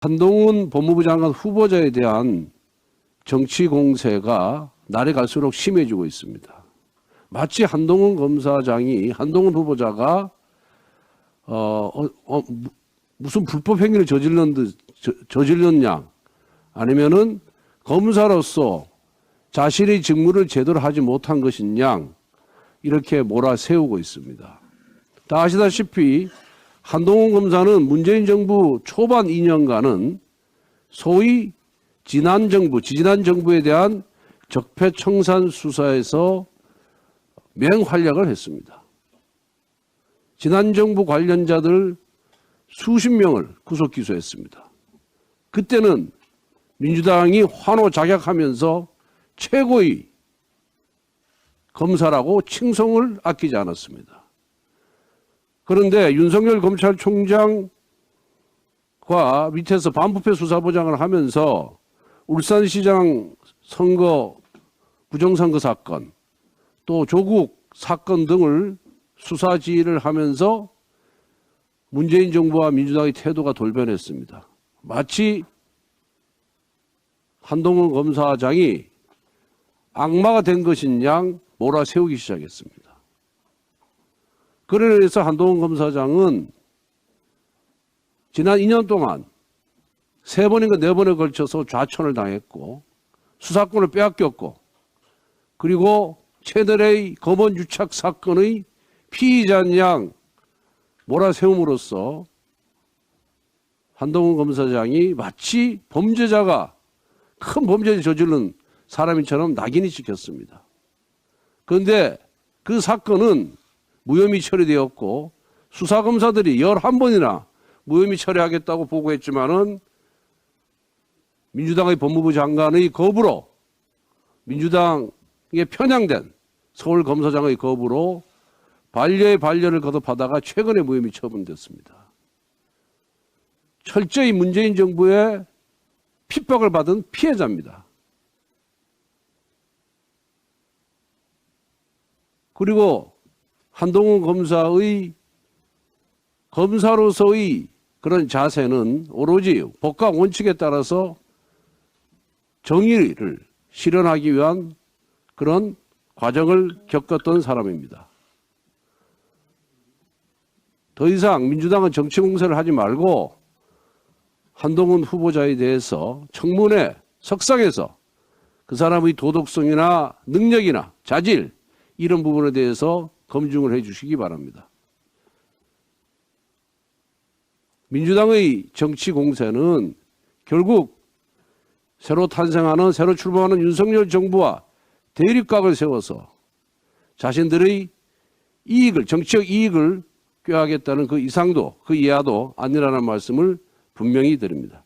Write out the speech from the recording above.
한동훈 법무부 장관 후보자에 대한 정치 공세가 날이 갈수록 심해지고 있습니다. 마치 한동훈 검사장이 한동훈 후보자가 무슨 불법 행위를 저질렀냐, 아니면은 검사로서 자신의 직무를 제대로 하지 못한 것이냐, 이렇게 몰아세우고 있습니다. 다 아시다시피 한동훈 검사는 문재인 정부 초반 2년간은 소위 지난 정부에 대한 적폐청산 수사에서 맹활약을 했습니다. 지난 정부 관련자들 수십 명을 구속 기소했습니다. 그때는 민주당이 환호작약하면서 최고의 검사라고 칭송을 아끼지 않았습니다. 그런데 윤석열 검찰총장과 밑에서 반부패 수사부장을 하면서 울산시장 선거 부정선거 사건, 또 조국 사건 등을 수사 지휘를 하면서 문재인 정부와 민주당의 태도가 돌변했습니다. 마치 한동훈 검사장이 악마가 된 것인 양 몰아세우기 시작했습니다. 그래서 한동훈 검사장은 지난 2년 동안 3번인가 4번에 걸쳐서 좌천을 당했고 수사권을 빼앗겼고, 그리고 채널A 검언 유착 사건의 피의자인 양 몰아세움으로써 한동훈 검사장이 마치 범죄자가 큰 범죄를 저지른 사람처럼 낙인이 찍혔습니다. 그런데 그 사건은 무혐의 처리되었고 수사검사들이 11번이나 무혐의 처리하겠다고 보고했지만은 민주당의 법무부 장관의 거부로, 민주당에 편향된 서울검사장의 거부로 반려의 반려를 거듭하다가 최근에 무혐의 처분됐습니다. 철저히 문재인 정부의 핍박을 받은 피해자입니다. 그리고 한동훈 검사로서의 그런 자세는 오로지 법과 원칙에 따라서 정의를 실현하기 위한 그런 과정을 겪었던 사람입니다. 더 이상 민주당은 정치 공세를 하지 말고 한동훈 후보자에 대해서 청문회 석상에서 그 사람의 도덕성이나 능력이나 자질, 이런 부분에 대해서 검증을 해 주시기 바랍니다. 민주당의 정치 공세는 결국 새로 출범하는 윤석열 정부와 대립각을 세워서 자신들의 정치적 이익을 꾀하겠다는 그 이상도, 그 이하도 아니라는 말씀을 분명히 드립니다.